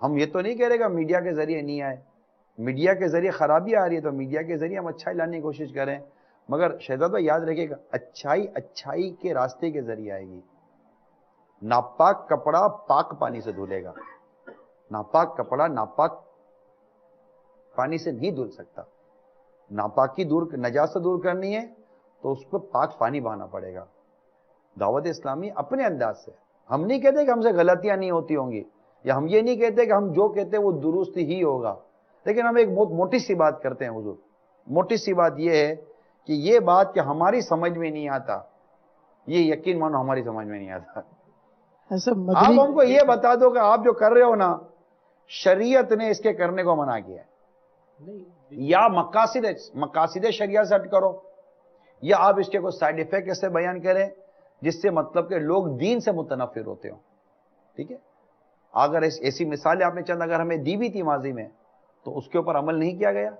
ہم یہ تو نہیں کہہ رہے کہ میڈیا کے ذریعے نہیں آئے، میڈیا کے ذریعے خرابی آ رہی ہے تو میڈیا کے ذریعے ہم اچھائی لانے کی کوشش کریں، مگر شہزاد بھائی یاد رکھیے گا اچھائی کے راستے کے ذریعے آئے گی۔ ناپاک کپڑا پاک پانی سے دھلے گا، ناپاک کپڑا ناپاک پانی سے نہیں دھل سکتا۔ ناپاکی نجاست دور کرنی ہے تو اس کو پاک پانی بہانا پڑے گا۔ دعوت اسلامی اپنے انداز سے، ہم نہیں کہتے کہ ہم سے غلطیاں نہیں ہوتی ہوں گی، یا ہم یہ نہیں کہتے کہ ہم جو کہتے ہیں وہ درست ہی ہوگا، لیکن ہم ایک بہت موٹی سی بات کرتے ہیں حضور۔ موٹی سی بات یہ ہے کہ یہ بات کہ ہماری سمجھ میں نہیں آتا، یہ یقین مانو ہماری سمجھ میں نہیں آتا۔ آپ ہم کو یہ بتا دو کہ آپ جو کر رہے ہو نا، شریعت نے اس کے کرنے کو منع کیا ہے، یا مقاصد شریعت سے ہٹ کرو، یا آپ اس کے کوئی سائیڈ ایفیکٹ ایسے بیان کریں جس سے مطلب کہ لوگ دین سے متنفر ہوتے ہوں، ٹھیک ہے؟ اگر ایسی مثالیں آپ نے چند اگر ہمیں دی بھی تھی ماضی میں تو اس کے اوپر عمل نہیں کیا گیا۔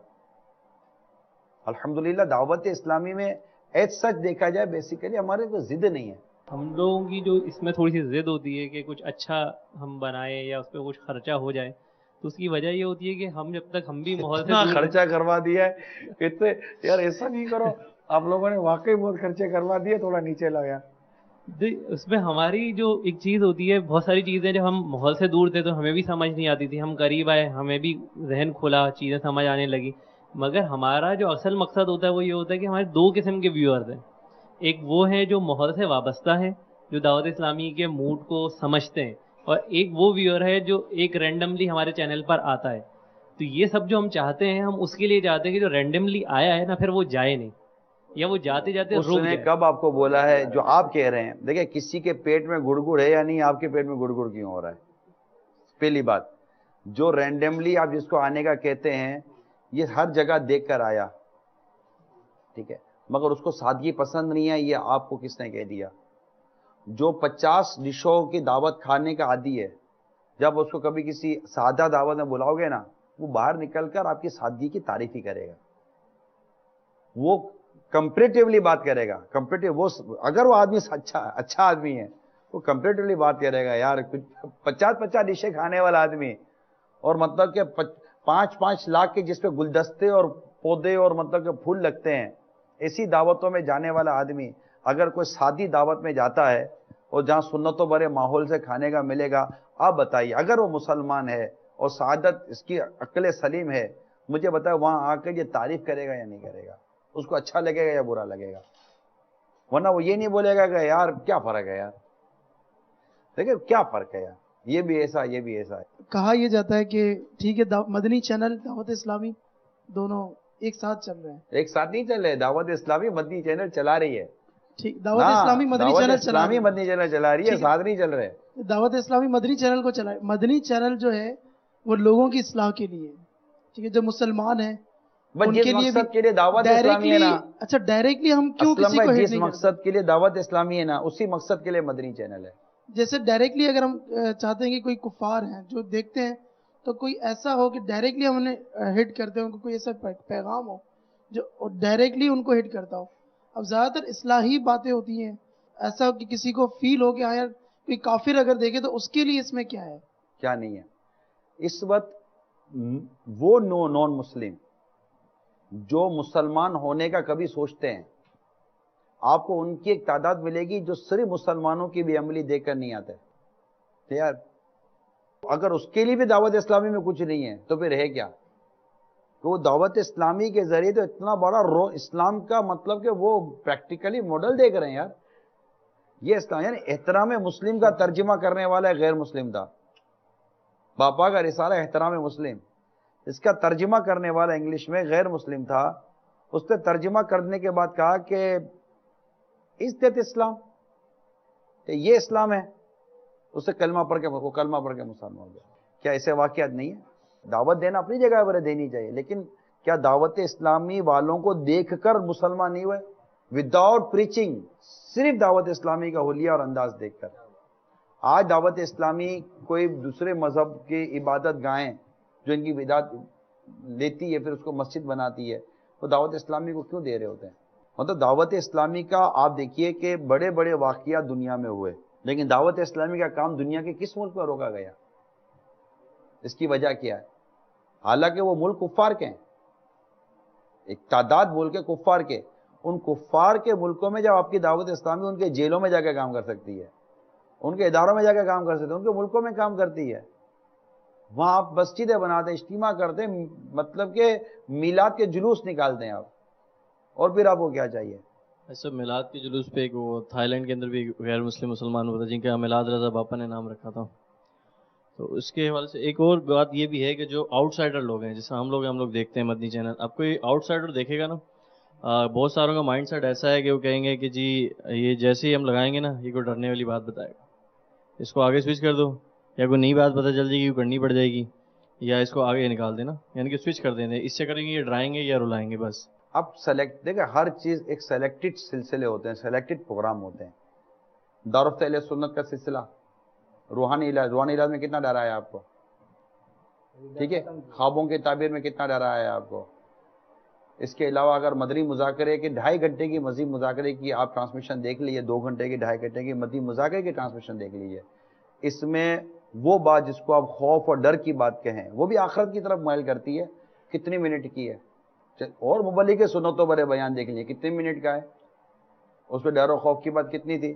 الحمدللہ دعوت اسلامی میں ایز سچ دیکھا جائے بیسیکلی ہمارے کوئی ضد نہیں ہے۔ ہم لوگوں کی جو اس میں تھوڑی سی ضد ہوتی ہے کہ کچھ اچھا ہم بنائیں یا اس پہ کچھ خرچہ ہو جائے، تو اس کی وجہ یہ ہوتی ہے کہ ہم جب تک ہم بھی ماحول سے خرچہ کروا دیا ہے اتنے، یار ایسا نہیں کرو، آپ لوگوں نے واقعی بہت خرچے کروا دیے، تھوڑا نیچے لایا۔ اس میں ہماری جو ایک چیز ہوتی ہے، بہت ساری چیزیں جب ہم ماحول سے دور تھے تو ہمیں بھی سمجھ نہیں آتی تھی، ہم قریب آئے ہمیں بھی ذہن کھلا، چیزیں سمجھ آنے لگی، مگر ہمارا جو اصل مقصد ہوتا ہے وہ یہ ہوتا ہے کہ ہمارے دو قسم کے ویورز ہیں۔ ایک وہ ہیں جو ماحول سے وابستہ ہیں، جو دعوت اسلامی کے موڈ کو سمجھتے ہیں، اور ایک وہ ویور ہے جو ایک رینڈملی ہمارے چینل پر آتا ہے۔ تو یہ سب جو ہم چاہتے ہیں، ہم اس کے لیے چاہتے ہیں کہ جو رینڈملی آیا ہے نا، پھر وہ جائے نہیں، یا وہ جاتے جاتے اس نے کب آپ کو بولا ہے جو آپ کہہ رہے ہیں؟ دیکھیں کسی کے پیٹ میں گڑ گڑ ہے یا نہیں، آپ کے پیٹ میں گڑ گڑ کیوں ہو رہا ہے؟ پہلی بات، جو رینڈملی آپ جس کو آنے کا کہتے ہیں، یہ ہر جگہ دیکھ کر آیا، ٹھیک ہے، مگر اس کو سادگی پسند نہیں ہے، یہ آپ کو کس نے کہہ دیا؟ جو 50 ڈشوں کی دعوت کھانے کا عادی ہے، جب اس کو کبھی کسی سادہ دعوت میں بلاؤ گے نا، وہ باہر نکل کر آپ کی سادگی کی تعریف ہی کرے گا، وہ کمپیریٹیولی بات کرے گا۔ وہ اگر وہ آدمی اچھا آدمی ہے، وہ کمپیریٹیولی بات کرے گا، یار 50 ڈشیں کھانے والا آدمی، اور مطلب کہ 5 لاکھ کے جس پہ گلدستے اور پودے اور مطلب کہ پھول لگتے ہیں، ایسی دعوتوں میں جانے والا آدمی اگر کوئی سادی دعوت میں جاتا ہے اور جہاں سنتوں بھرے ماحول سے کھانے کا ملے گا، آپ بتائیے اگر وہ مسلمان ہے اور سعادت اس کی عقل سلیم ہے، مجھے بتائے وہاں آ کر یہ تعریف کرے گا یا نہیں کرے گا؟ اس کو اچھا لگے گا یا برا لگے گا؟ ورنہ وہ یہ نہیں بولے گا کہ یار کیا فرق ہے، یار دیکھیں کیا فرق ہے، یار یہ بھی ایسا یہ بھی ایسا ہے۔ کہا یہ جاتا ہے کہ ٹھیک ہے مدنی چینل دعوت اسلامی دونوں ایک ساتھ چل رہے ہیں۔ ایک ساتھ نہیں چل رہے، دعوت اسلامی مدنی چینل چلا رہی ہے، ٹھیک، دعوت اسلامی مدنی چینل چلا رہی ہے، ساتھ نہیں چل رہے۔ دعوت اسلامی مدنی چینل کو چلا، مدنی چینل جو ہے وہ لوگوں کی اصلاح کے لیے، ٹھیک ہے، جو مسلمان ہیں ان کے لیے مقصد کے لیے دعوت اسلامی ہے نا۔ اچھا ڈائریکٹلی ہم کیوں کسی کو جس مقصد کے لیے دعوت اسلامی ہے نا، اسی مقصد کے لیے مدنی چینل ہے۔ جیسے ڈائریکٹلی اگر ہم چاہتے ہیں کہ کوئی کفار ہیں جو دیکھتے ہیں، تو کوئی ایسا ہو کہ ڈائریکٹلی ہم انہیں ہٹ کرتے ہوں، کوئی ایسا پیغام ہو جو ڈائریکٹلی ان کو ہٹ کرتا ہو۔ اب زیادہ تر اصلاحی باتیں ہوتی ہیں، ایسا ہو کہ کسی کو فیل ہو کہ ہاں یار کوئی کافر اگر دیکھے تو اس کے لیے اس میں کیا ہے، کیا نہیں ہے۔ اس وقت وہ نان مسلم جو مسلمان ہونے کا کبھی سوچتے ہیں، آپ کو ان کی ایک تعداد ملے گی جو صرف مسلمانوں کی بھی عملی دیکھ کر نہیں آتے۔ یار اگر اس کے لیے بھی دعوت اسلامی میں کچھ نہیں ہے تو پھر ہے کیا؟ کہ وہ دعوت اسلامی کے ذریعے تو اتنا بڑا اسلام کا مطلب کہ وہ پریکٹیکلی ماڈل دیکھ رہے ہیں۔ یار یہ اسلام یعنی احترام مسلم کا ترجمہ کرنے والا غیر مسلم تھا، باپا کا رسالہ احترام مسلم، اس کا ترجمہ کرنے والا انگلش میں غیر مسلم تھا، اس نے ترجمہ کرنے کے بعد کہا کہ اس دیت اسلام، کہ یہ اسلام ہے، اسے کلمہ پڑھ کے مسلمان ہو گیا۔ کیا ایسے واقعات نہیں ہیں؟ دعوت دینا اپنی جگہ پر دینی چاہیے، لیکن کیا دعوت اسلامی والوں کو دیکھ کر مسلمان نہیں ہوئے؟ وداؤٹ پریچنگ، صرف دعوت اسلامی کا حلیہ اور انداز دیکھ کر۔ آج دعوت اسلامی کوئی دوسرے مذہب کی عبادت گاہیں جو ان کی بدعت لیتی ہے پھر اس کو مسجد بناتی ہے، وہ دعوت اسلامی کو کیوں دے رہے ہوتے ہیں؟ مطلب دعوت اسلامی کا آپ دیکھیے کہ بڑے بڑے واقعات دنیا میں ہوئے، لیکن دعوت اسلامی کا کام دنیا کے کس ملک میں روکا گیا؟ اس کی وجہ کیا ہے؟ حالانکہ وہ ملک کفار کے ہیں، ایک تعداد بول کے کفار کے، ان کفار کے ملکوں میں جب آپ کی دعوت اسلامی ان کے جیلوں میں جا کے کام کر سکتی ہے، ان کے اداروں میں جا کے کام کر سکتے ہیں، ان کے ملکوں میں کام کرتی ہے، وہاں آپ مسجدیں بناتے ہیں، اجتماع کرتے ہیں، مطلب کہ میلاد کے جلوس نکالتے ہیں آپ، اور پھر آپ کو کیا چاہیے؟ ایسا میلاد کے جلوس پہ ایک وہ تھائی لینڈ کے اندر بھی غیر مسلم مسلمان ہوتا جن کا میلاد رضا باپا نے نام رکھا تھا. تو اس کے حوالے سے ایک اور بات یہ بھی ہے کہ جو آؤٹ سائڈر لوگ ہیں، جیسے ہم لوگ دیکھتے ہیں مدنی چینل، اب کوئی آؤٹ سائڈر دیکھے گا نا، بہت ساروں کا مائنڈ سیٹ ایسا ہے کہ وہ کہیں گے کہ جی یہ جیسے ہی ہم لگائیں گے نا یہ کوئی ڈرنے والی بات بتائے گا، اس کو آگے سوئچ کر دو، یا کوئی نئی بات پتہ چل جائے گی کرنی پڑ جائے گی، یا اس کو آگے نکال دینا، یعنی کہ سوئچ کر دیں، اس سے کریں گے یہ ڈرائیں گے یا رلائیں گے بس. اب دیکھیں ہر چیز ایک سلیکٹڈ سلسلے ہوتے ہیں، سلیکٹڈ پروگرام ہوتے ہیں. دعوت اہل سنت کا سلسلہ روحانی علاج میں کتنا ڈرا ہے آپ کو؟ ٹھیک ہے، خوابوں کے تعبیر میں کتنا ڈرا ہے آپ کو؟ اس کے علاوہ اگر مدنی مذاکرے کے 2.5 گھنٹے کی مزید مذاکرے کی آپ ٹرانسمیشن دیکھ لیجیے، 2 گھنٹے کی 2.5 گھنٹے کی مدنی مذاکرے کی ٹرانسمیشن دیکھ لیجیے، اس میں وہ بات جس کو آپ خوف اور ڈر کی بات کہیں وہ بھی آخرت کی طرف مائل کرتی ہے. کتنی منٹ کی ہے؟ اور مبلغ کے سنتوں برے بیان دیکھ لیجیے کتنے منٹ کا ہے، اس پہ ڈر و خوف کی بات کتنی تھی.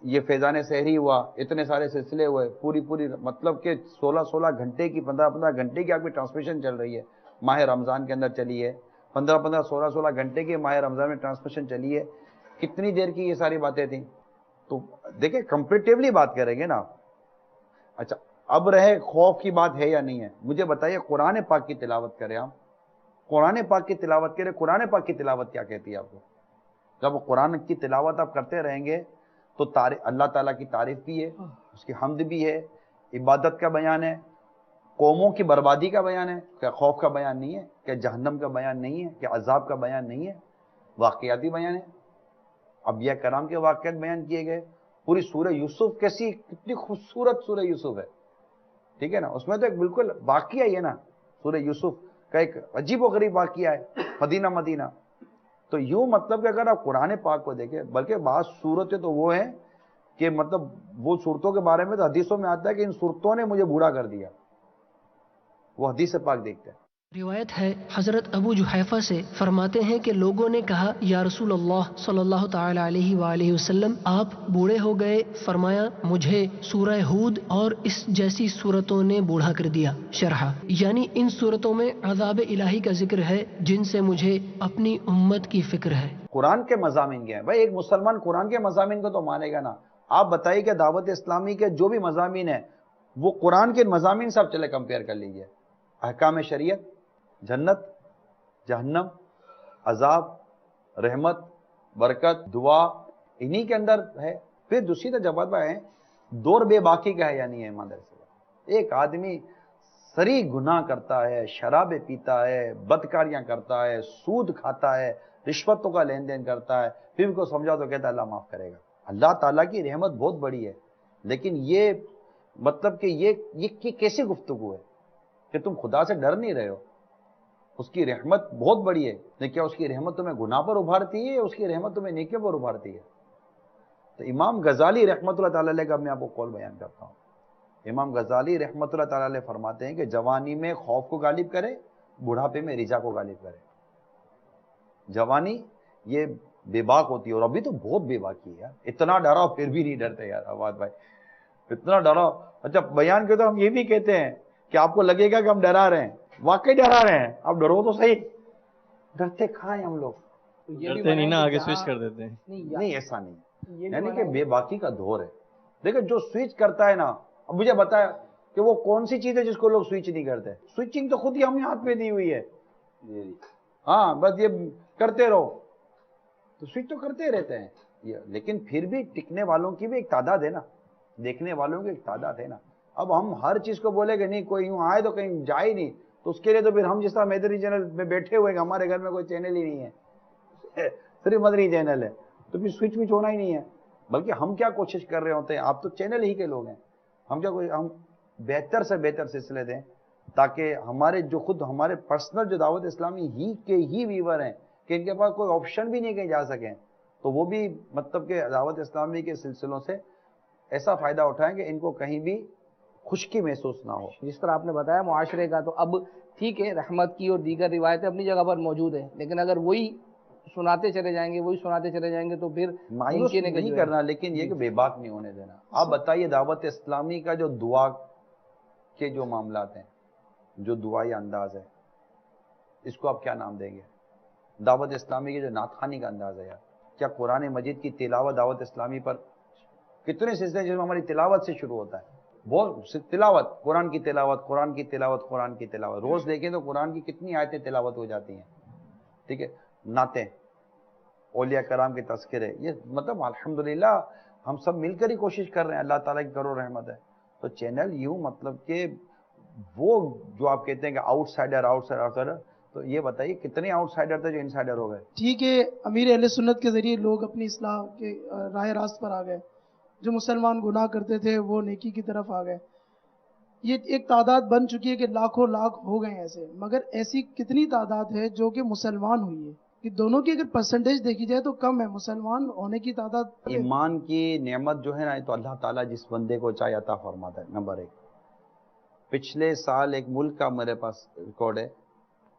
یہ فیضان سحری ہوا، اتنے سارے سلسلے ہوئے، پوری مطلب کہ 16 گھنٹے کی 15 گھنٹے کی آپ کی ٹرانسمیشن چل رہی ہے. ماہ رمضان کے اندر چلی ہے، 15 16 گھنٹے کی ماہ رمضان میں ٹرانسمیشن چلی ہے. کتنی دیر کی یہ ساری باتیں تھیں؟ تو دیکھیں کمپیریٹیولی بات کریں گے نا. اچھا اب رہے خوف کی بات ہے یا نہیں ہے، مجھے بتائیے قرآن پاک کی تلاوت کریں آپ، قرآن پاک کی تلاوت کریں، قرآن پاک کی تلاوت کیا کہتی ہے آپ کو؟ جب قرآن کی تلاوت آپ کرتے رہیں گے تو اللہ تعالیٰ کی تعریف بھی ہے، اس کی حمد بھی ہے، عبادت کا بیان ہے، قوموں کی بربادی کا بیان ہے. کیا خوف کا بیان نہیں ہے؟ کیا جہنم کا بیان نہیں ہے؟ کیا عذاب کا بیان نہیں ہے؟ واقعاتی بیان ہے، انبیاء کرام کے واقعات بیان کیے گئے. پوری سورہ یوسف کتنی خوبصورت سورہ یوسف ہے، ٹھیک ہے نا، اس میں تو ایک بالکل واقعہ ہی ہے نا، سورہ یوسف کا ایک عجیب و غریب واقعہ ہے، مدینہ. تو یوں مطلب کہ اگر آپ قرآن پاک کو دیکھیں، بلکہ بعض صورتیں تو وہ ہیں کہ مطلب وہ صورتوں کے بارے میں تو حدیثوں میں آتا ہے کہ ان صورتوں نے مجھے بوڑھا کر دیا، وہ حدیث پاک دیکھتے ہیں. روایت ہے حضرت ابو جحیفہ سے، فرماتے ہیں کہ لوگوں نے کہا یا رسول اللہ صلی اللہ تعالی علیہ وآلہ وسلم آپ بوڑھے ہو گئے، فرمایا مجھے سورہ ہود اور اس جیسی صورتوں نے بوڑھا کر دیا. شرح یعنی ان صورتوں میں عذاب الہی کا ذکر ہے جن سے مجھے اپنی امت کی فکر ہے. قرآن کے مضامین کیا ہیں بھائی؟ ایک مسلمان قرآن کے مضامین کو تو مانے گا نا. آپ بتائیے کہ دعوت اسلامی کے جو بھی مضامین ہیں وہ قرآن کے مضامین سے آپ چلے کمپیئر کر لیجئے. احکام شریعت، جنت، جہنم، عذاب، رحمت، برکت، دعا، انہی کے اندر ہے. پھر دوسری طرف جواب ہے دور بے باکی کا ہے یا نہیں ہے. ایمانداری سے ایک آدمی سری گناہ کرتا ہے، شرابیں پیتا ہے، بدکاریاں کرتا ہے، سود کھاتا ہے، رشوتوں کا لین دین کرتا ہے، پھر کو سمجھا تو کہتا ہے اللہ معاف کرے گا. اللہ تعالیٰ کی رحمت بہت بڑی ہے، لیکن یہ مطلب کہ یہ کیسی گفتگو ہے کہ تم خدا سے ڈر نہیں رہے ہو؟ اس کی رحمت بہت بڑی ہے، لیکن کیا اس کی رحمت تمہیں گناہ پر ابھارتی ہے یا اس کی رحمت تمہیں نیکیوں پر ابھارتی ہے؟ تو امام غزالی رحمۃ اللہ تعالی علیہ کا میں آپ کو قول بیان کرتا ہوں. امام غزالی رحمۃ اللہ تعالی علیہ فرماتے ہیں کہ جوانی میں خوف کو غالب کرے، بڑھاپے میں رجا کو غالب کرے. جوانی یہ بے باک ہوتی ہے، اور ابھی تو بہت بے باکی ہے یار. اتنا ڈرا پھر بھی نہیں ڈرتے یار. آباد بھائی اتنا ڈرا. اچھا بیان کے تو ہم یہ بھی کہتے ہیں کہ آپ کو لگے گا کہ ہم ڈرا رہے ہیں، واقعی ڈرا رہے ہیں. آپ ڈرو تو صحیح. ڈرتے کھائیں ہم لوگ، ڈرتے نہیں نا، آگے سوئچ کر دیتے ہیں. نہیں ایسا نہیں، یعنی کہ بے باکی کا دور ہے. دیکھیں جو سوئچ کرتا ہے نا، اب مجھے بتایا کہ وہ کون سی چیز ہے جس کو لوگ سوئچ نہیں کرتے. سوئچنگ تو خود ہی ہم ہاتھ میں دی ہوئی ہے. ہاں بس یہ کرتے رہو تو سوئچ تو کرتے رہتے ہیں. لیکن پھر بھی ٹکنے والوں کی بھی ایک تعداد ہے نا، دیکھنے والوں کی ایک تعداد ہے نا. اب ہم ہر چیز کو بولے کہ نہیں کوئی یوں آئے تو کہیں جائے نہیں، تو اس کے لیے تو پھر ہم جس طرح مدنی چینل میں بیٹھے ہوئے ہیں، ہمارے گھر میں کوئی چینل ہی نہیں ہے، صرف مدنی چینل ہے، تو پھر سوئچ وچ ہونا ہی نہیں ہے. بلکہ ہم کیا کوشش کر رہے ہوتے ہیں، آپ تو چینل ہی کے لوگ ہیں، ہم بہتر سے بہتر سلسلے دیں تاکہ ہمارے جو خود ہمارے پرسنل جو دعوت اسلامی ہی کے ہی ویور ہیں کہ ان کے پاس کوئی آپشن بھی نہیں کہیں جا سکیں، تو وہ بھی مطلب کہ دعوت اسلامی کے سلسلوں سے ایسا فائدہ اٹھائیں کہ ان کو کہیں بھی خشکی محسوس نہ ہو. جس طرح آپ نے بتایا معاشرے کا، تو اب ٹھیک ہے رحمت کی اور دیگر روایتیں اپنی جگہ پر موجود ہیں، لیکن اگر وہی سناتے چلے جائیں گے تو پھر مایوس نہیں کرنا، لیکن یہ کہ بے باک نہیں ہونے دینا. آپ بتائیے دعوت اسلامی کا جو دعا کے جو معاملات ہیں، جو دعائی انداز ہے، اس کو آپ کیا نام دیں گے؟ دعوت اسلامی کے جو نعت خوانی کا انداز ہے، کیا قرآن مجید کی تلاوت دعوت اسلامی پر کتنے سلسلے جس میں ہماری تلاوت سے شروع ہوتا ہے؟ بہت تلاوت، قرآن کی تلاوت، قرآن کی تلاوت، قرآن کی تلاوت. روز دیکھیں تو قرآن کی کتنی آیتیں تلاوت ہو جاتی ہیں. ٹھیک ہے، نعتیں، اولیاء کرام کے تذکرے، یہ مطلب الحمدللہ ہم سب مل کر ہی کوشش کر رہے ہیں. اللہ تعالیٰ کی کرو رحمت ہے. تو چینل یوں مطلب کہ وہ جو آپ کہتے ہیں کہ آؤٹ سائڈر، تو یہ بتائیے کتنے آؤٹ سائڈر تھے جو انسائڈر ہو گئے؟ ٹھیک ہے، امیر اہل سنت کے ذریعے لوگ اپنی اصلاح کے راہ راست پر آ گئے. جو مسلمان گناہ کرتے تھے وہ نیکی کی طرف آ گئے. یہ ایک تعداد بن چکی ہے کہ لاکھوں لاکھ ہو گئے ایسے، مگر ایسی کتنی تعداد ہے جو کہ مسلمان ہوئی ہے؟ کہ دونوں کی اگر پرسنٹیج دیکھی جائے تو کم ہے، مسلمان ہونے کی تعداد. ایمان کی نعمت جو ہے نا، تو اللہ تعالیٰ جس بندے کو چاہے عطا فرماتا ہے. نمبر 1، پچھلے سال ایک ملک کا میرے پاس ریکارڈ ہے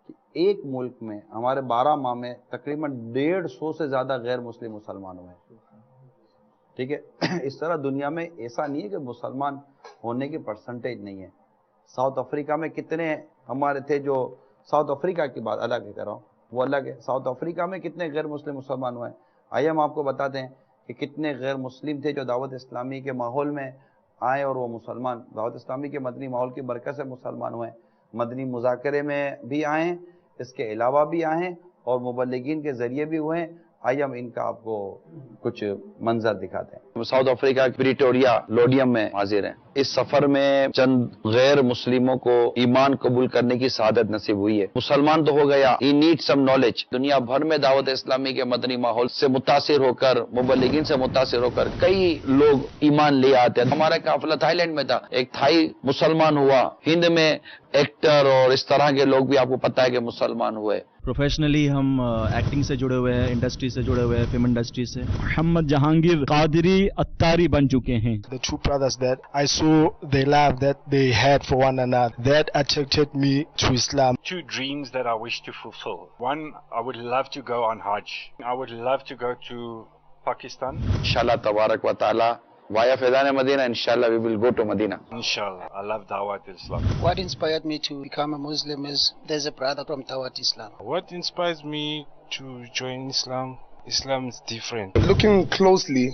کہ ایک ملک میں ہمارے 12 ماہ میں تقریباً 150 سے زیادہ غیر مسلم مسلمان ہوئے ہیں. ٹھیک ہے، اس طرح دنیا میں ایسا نہیں ہے کہ مسلمان ہونے کی پرسنٹیج نہیں ہے. ساؤتھ افریقہ میں کتنے ہمارے تھے جو، ساؤتھ افریقہ کی بات الگ کر رہا ہوں، وہ الگ ہے. ساؤتھ افریقہ میں کتنے غیر مسلم مسلمان ہوئے ہیں. آئیے ہم آپ کو بتاتے ہیں کہ کتنے غیر مسلم تھے جو دعوت اسلامی کے ماحول میں آئے اور وہ مسلمان دعوت اسلامی کے مدنی ماحول کی برکت سے مسلمان ہوئے. مدنی مذاکرے میں بھی آئے ہیں، اس کے علاوہ بھی آئے ہیں، اور مبلغین کے ذریعے بھی ہوئے ہیں. آئیے ہم ان کا آپ کو کچھ منظر دکھاتے ہیں. ساؤتھ افریقہ پریٹوریا لوڈیم میں حاضر ہیں. اس سفر میں چند غیر مسلموں کو ایمان قبول کرنے کی سعادت نصیب ہوئی ہے. مسلمان تو ہو گیا، ہی نیڈ سم نالج. دنیا بھر میں دعوت اسلامی کے مدنی ماحول سے متاثر ہو کر، مبلغین سے متاثر ہو کر کئی لوگ ایمان لے آتے ہیں. ہمارا قافلہ تھائی لینڈ میں تھا، ایک تھائی مسلمان ہوا. ہند میں ایکٹر اور اس طرح کے لوگ بھی آپ کو پتہ ہے کہ مسلمان ہوئے. پروفیشنلی ہم ایکٹنگ سے جڑے ہوئے ہیں، انڈسٹری سے جڑے ہوئے ہیں، فلم انڈسٹری سے. محمد جہانگیر قادری اتاری بن چکے ہیں. The two brothers that I saw, the love that they had for one another, that attracted me to Islam. Two dreams that I wish to fulfill. One, I would love to go on Hajj. I would love to go to Pakistan. Inshallah tabarak wa ta'ala. Via Fezan Medina, inshallah we will go to Medina. Inshallah. I love Dawat Islam. What inspired me to become a Muslim is there's a brother from Dawat Islam. What inspires me to join Islam? Islam is different. Looking closely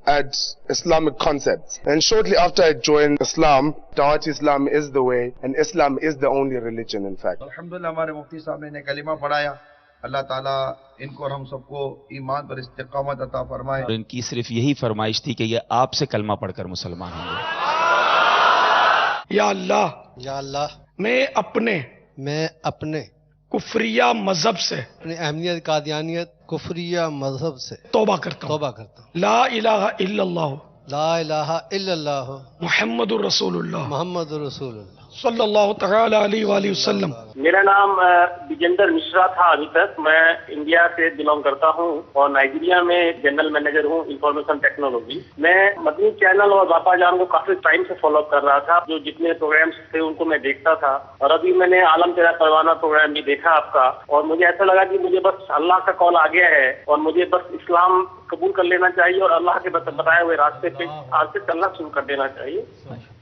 at Islamic concepts, and shortly after I joined Islam, Dawat Islam is the way, and Islam is the only religion in fact. Alhamdulillah ہمارے مفتی صاحب نے کلمہ پڑھایا. اللہ تعالیٰ ان کو اور ہم سب کو ایمان پر استقامت عطا فرمائے. اور ان کی صرف یہی فرمائش تھی کہ یہ آپ سے کلمہ پڑھ کر مسلمان ہوں گے. یا اللہ میں اپنے کفریہ مذہب سے، اپنی اہمیت قادیانیت کفریہ مذہب سے توبہ کرتا ہوں. لا الہ الا اللہ محمد الرسول اللہ صلی اللہ تعالی علیہ وآلہ وسلم. میرا نام وجیندر مشرا تھا ابھی تک. میں انڈیا سے بلانگ کرتا ہوں اور نائجیریا میں جنرل مینیجر ہوں انفارمیشن ٹیکنالوجی. میں مدنی چینل اور باپا جان کو کافی ٹائم سے فالو اپ کر رہا تھا. جو جتنے پروگرامس تھے ان کو میں دیکھتا تھا، اور ابھی میں نے عالم تیرا پروانہ پروگرام بھی دیکھا آپ کا، اور مجھے ایسا لگا کہ مجھے بس اللہ کا کال آ گیا ہے اور مجھے بس اسلام قبول کر لینا چاہیے اور اللہ کے بتائے ہوئے راستے پہ آج سے چلنا شروع کر دینا چاہیے.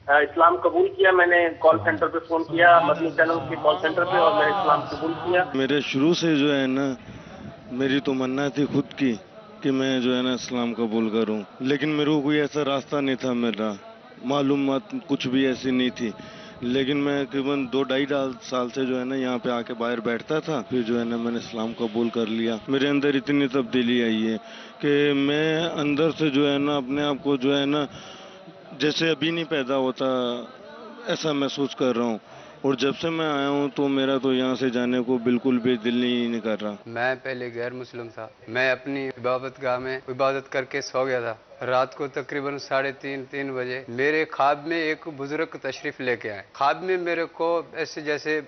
اسلام قبول کیا. میں نے کال سینٹر پہ فون کیا، مدنی چینل کے کال سینٹر پہ، اور میں نے اسلام قبول کیا. میرے شروع سے جو ہے نا میری تمنا تھی خود کی کہ میں جو ہے نا اسلام قبول کروں، لیکن میرے کو کوئی ایسا راستہ نہیں تھا، میرا معلومات کچھ بھی ایسی نہیں تھی. لیکن میں تقریباً 2-2.5 سال سے جو ہے نا یہاں پہ آ کے باہر بیٹھتا تھا. پھر جو ہے نا میں نے اسلام قبول کر لیا. میرے اندر اتنی تبدیلی آئی ہے کہ میں اندر سے جو ہے نا اپنے آپ کو جو ہے نا جیسے ابھی نہیں پیدا ہوتا ایسا محسوس کر رہا ہوں. اور جب سے میں آیا ہوں تو میرا تو یہاں سے جانے کو بالکل بھی دل نہیں کر رہا. میں پہلے غیر مسلم تھا. میں اپنی عبادت گاہ میں عبادت کر کے سو گیا تھا. رات کو تقریباً 3:30 بجے میرے خواب میں ایک بزرگ تشریف لے کے آئے. خواب میں میرے کو ایسے جیسے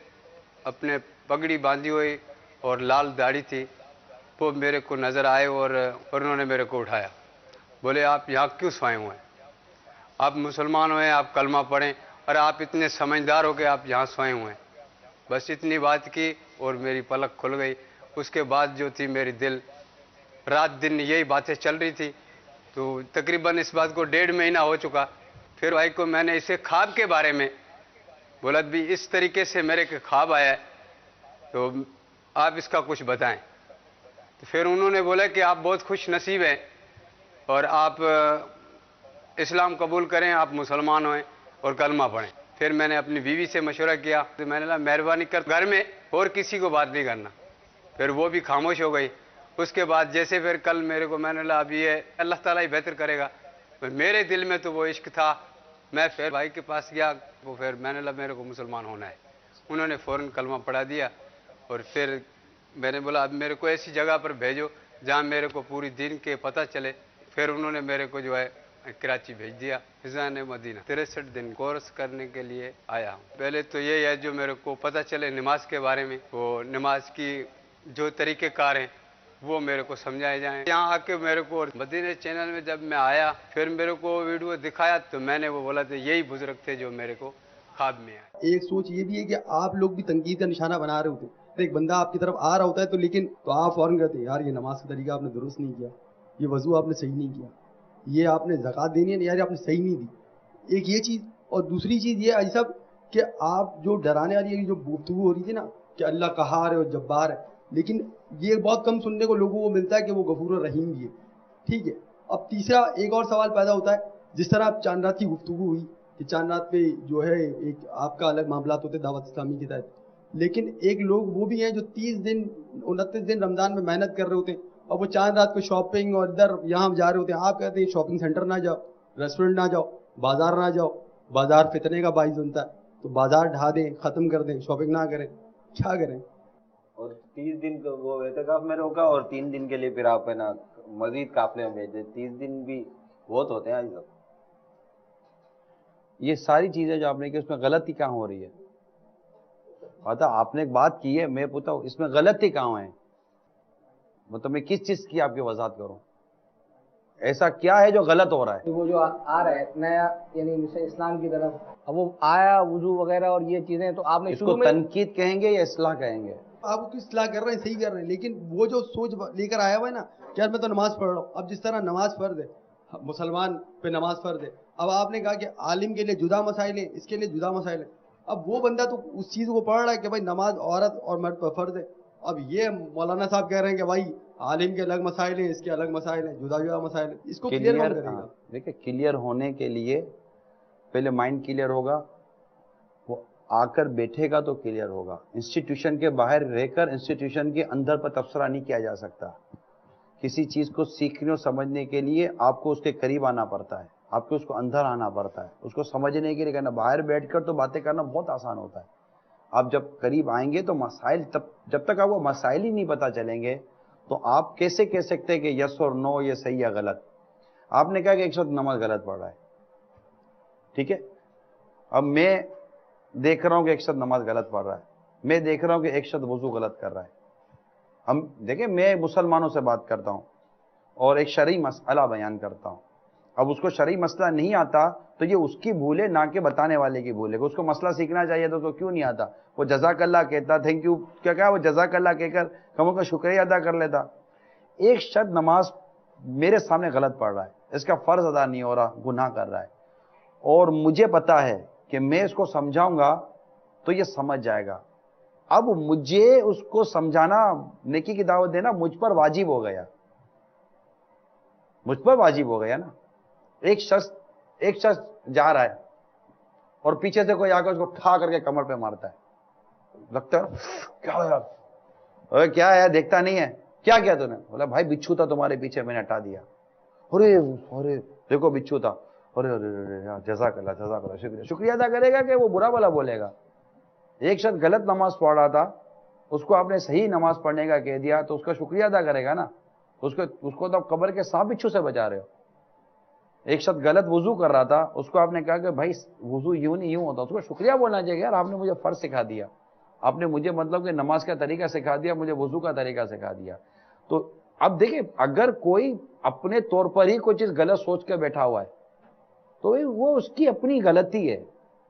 اپنے پگڑی باندھی ہوئی اور لال داڑھی تھی، وہ میرے کو نظر آئے اور انہوں نے میرے کو اٹھایا. بولے آپ یہاں کیوں سوئے ہوئے ہیں؟ آپ مسلمان ہوئے، آپ کلمہ پڑھیں اور آپ اتنے سمجھدار ہو کہ آپ یہاں سوئے ہوئے ہیں. بس اتنی بات کی اور میری پلک کھل گئی. اس کے بعد جو تھی میری دل رات دن یہی باتیں چل رہی تھی. تو تقریباً اس بات کو 1.5 مہینہ ہو چکا. پھر بھائی کو میں نے اسے خواب کے بارے میں بولا بھی اس طریقے سے میرے کے خواب آیا ہے تو آپ اس کا کچھ بتائیں. تو پھر انہوں نے بولا کہ آپ بہت خوش نصیب ہیں اور آپ اسلام قبول کریں, آپ مسلمان ہوئیں اور کلمہ پڑھیں. پھر میں نے اپنی بیوی سے مشورہ کیا تو میں نے کہا مہربانی کر گھر میں اور کسی کو بات نہیں کرنا. پھر وہ بھی خاموش ہو گئی. اس کے بعد جیسے پھر کل میرے کو میں نے کہا اب یہ اللہ تعالیٰ ہی بہتر کرے گا. میرے دل میں تو وہ عشق تھا. میں پھر بھائی کے پاس گیا, وہ پھر میں نے کہا میرے کو مسلمان ہونا ہے. انہوں نے فوراً کلمہ پڑھا دیا اور پھر میں نے بولا اب میرے کو ایسی جگہ پر بھیجو جہاں میرے کو پوری دین کے پتہ چلے. پھر انہوں نے میرے کو جو ہے کراچی بھیج دیا. فضان مدینہ 63 دن کورس کرنے کے لیے آیا ہوں. پہلے تو یہ ہے جو میرے کو پتہ چلے نماز کے بارے میں, وہ نماز کی جو طریقہ کار ہیں وہ میرے کو سمجھائے جائیں. یہاں آ کے میرے کو مدینہ چینل میں جب میں آیا پھر میرے کو ویڈیو دکھایا تو میں نے وہ بولا تھا یہی بزرگ تھے جو میرے کو خواب میں آئے. ایک سوچ یہ بھی ہے کہ آپ لوگ بھی تنقید کا نشانہ بنا رہے ہوتے ہیں. ایک بندہ آپ کی طرف آ رہا ہوتا ہے تو لیکن تو آپ فوراً کہتے ہیں یار یہ نماز کا طریقہ آپ نے درست نہیں کیا, یہ وضو آپ نے صحیح نہیں کیا, یہ آپ نے زکوٰۃ دینی ہے یار آپ نے صحیح نہیں دی. ایک یہ چیز. اور دوسری چیز یہ حاجی صاحب کہ آپ جو ڈرانے والی جو گفتگو ہو رہی تھی نا کہ اللہ قہار ہے اور جبار ہے, لیکن یہ بہت کم سننے کو لوگوں کو ملتا ہے کہ وہ غفور الرحیم بھی ہے. ٹھیک ہے. اب تیسرا ایک اور سوال پیدا ہوتا ہے, جس طرح آپ چاند رات کی گفتگو ہوئی کہ چاند رات پہ جو ہے ایک آپ کا الگ معاملات ہوتے دعوت اسلامی کے تحت, لیکن ایک لوگ وہ بھی ہیں جو 30 دن 29 دن رمضان میں محنت کر رہے ہوتے ہیں اور وہ چاند رات کو شاپنگ اور ادھر یہاں جا رہے ہوتے ہیں. آپ کہتے ہیں شاپنگ سینٹر نہ جاؤ, ریسٹورنٹ نہ جاؤ, بازار نہ جاؤ, بازار فتنے کا باعث بنتا ہے, تو بازار ڈھا دیں, ختم کر دیں, شاپنگ نہ کریں, کیا کریں؟ اور 30 دن وہ اعتکاف میں روکا اور 3 دن کے لیے پھر آپ ہے نا مزید قافلے میں بھیجے. 30 دن بھی بہت ہوتے ہیں. یہ ساری چیزیں جو آپ نے کی اس میں غلطی کہاں ہو رہی ہے؟ پتا آپ نے ایک بات کی ہے, میں پوچھتا ہوں اس میں غلطی کہاں ہے؟ مطلب میں کس چیز کی آپ کی وضاحت کروں؟ ایسا کیا ہے جو غلط ہو رہا ہے؟ وہ جو آ رہا ہے نیا یعنی اسلام کی طرف, اب وہ آیا وضو وغیرہ اور یہ چیزیں تو آپ نے اس کو تنقید کہیں گے یا اصلاح کہیں گے؟ آپ کو اصلاح کر رہے ہیں, صحیح کر رہے ہیں, لیکن وہ جو سوچ لے کر آیا ہوا ہے نا کہ یار میں تو نماز پڑھ رہا ہوں. اب جس طرح نماز فرض ہے, مسلمان پہ نماز فرض ہے, اب آپ نے کہا کہ عالم کے لیے جدا مسائل ہیں, اس کے لیے جدا مسائل ہیں. اب وہ بندہ تو اس چیز کو پڑھ رہا ہے کہ بھائی نماز عورت اور مرد پر فرض ہے. اب یہ مولانا صاحب کہہ رہے ہیں کہ بھائی عالم کے الگ مسائل ہیں, اس کے الگ مسائل ہیں, جدا جدا مسائل ہیں. اس کو کلیئر کون کرے گا؟ دیکھیں کلیئر ہونے کے لیے پہلے مائنڈ کلیئر ہوگا, وہ آ کر بیٹھے گا تو کلیئر ہوگا. انسٹیٹیوشن کے باہر رہ کر انسٹیٹیوشن کے اندر پر تبصرہ نہیں کیا جا سکتا. کسی چیز کو سیکھنے اور سمجھنے کے لیے آپ کو اس کے قریب آنا پڑتا ہے, آپ کو اس کو اندر آنا پڑتا ہے. اس کو سمجھنے کے لیے کرنا, باہر بیٹھ کر تو باتیں کرنا بہت آسان ہوتا ہے. آپ جب قریب آئیں گے تو مسائل جب تک آپ کو مسائل ہی نہیں پتہ چلیں گے تو آپ کیسے کہہ سکتے ہیں کہ یس اور نو یہ صحیح یا غلط؟ آپ نے کہا کہ ایک شخص نماز غلط پڑھ رہا ہے, ٹھیک ہے. اب میں دیکھ رہا ہوں کہ ایک شخص نماز غلط پڑھ رہا ہے, میں دیکھ رہا ہوں کہ ایک شخص وضو غلط کر رہا ہے. ہم دیکھیں میں مسلمانوں سے بات کرتا ہوں اور ایک شرعی مسئلہ بیان کرتا ہوں. اب اس کو شرعی مسئلہ نہیں آتا تو یہ اس کی بھول ہے, نہ کہ بتانے والے کی بھول ہے. اس کو مسئلہ سیکھنا چاہیے تو اس کو کیوں نہیں آتا؟ وہ جزاک اللہ کہتا, تھینک یو کیا کہا, وہ جزاک اللہ کہہ کر کم کا شکریہ ادا کر لیتا. ایک شخص نماز میرے سامنے غلط پڑھ رہا ہے, اس کا فرض ادا نہیں ہو رہا, گناہ کر رہا ہے, اور مجھے پتا ہے کہ میں اس کو سمجھاؤں گا تو یہ سمجھ جائے گا. اب مجھے اس کو سمجھانا, نیکی کی دعوت دینا مجھ پر واجب ہو گیا, مجھ پر واجب ہو گیا نا. ایک شخص جا رہا ہے اور پیچھے سے کوئی آ کر اس کو ٹھا کر کے کمر پہ مارتا ہے, لگتا ہے کیا ہوا, ارے کیا ہے دیکھتا نہیں ہے, کیا کیا تو نے؟ بولا بھائی بچھو تھا تمہارے پیچھے, میں نے ہٹا دیا. ارے دیکھو بچھو تھا, ارے جزاک اللہ شکریہ. شکریہ ادا کرے گا کہ وہ برا بھلا بولے گا؟ ایک شخص غلط نماز پڑھ رہا تھا, اس کو آپ نے صحیح نماز پڑھنے کا کہہ دیا تو اس کا شکریہ ادا کرے گا نا. اس کو تو آپ قبر کے سانپ بچھو سے بچا رہے ہو. ایک شخص غلط وضو کر رہا تھا, اس کو آپ نے کہا کہ بھائی وضو یوں نہیں یوں ہوتا, اس کو شکریہ بولنا چاہیے, یار آپ نے مجھے فرض سکھا دیا, آپ نے مجھے مطلب کہ نماز کا طریقہ سکھا دیا, مجھے وضو کا طریقہ سکھا دیا. تو اب دیکھیں اگر کوئی اپنے طور پر ہی کوئی چیز غلط سوچ کے بیٹھا ہوا ہے تو وہ اس کی اپنی غلطی ہے.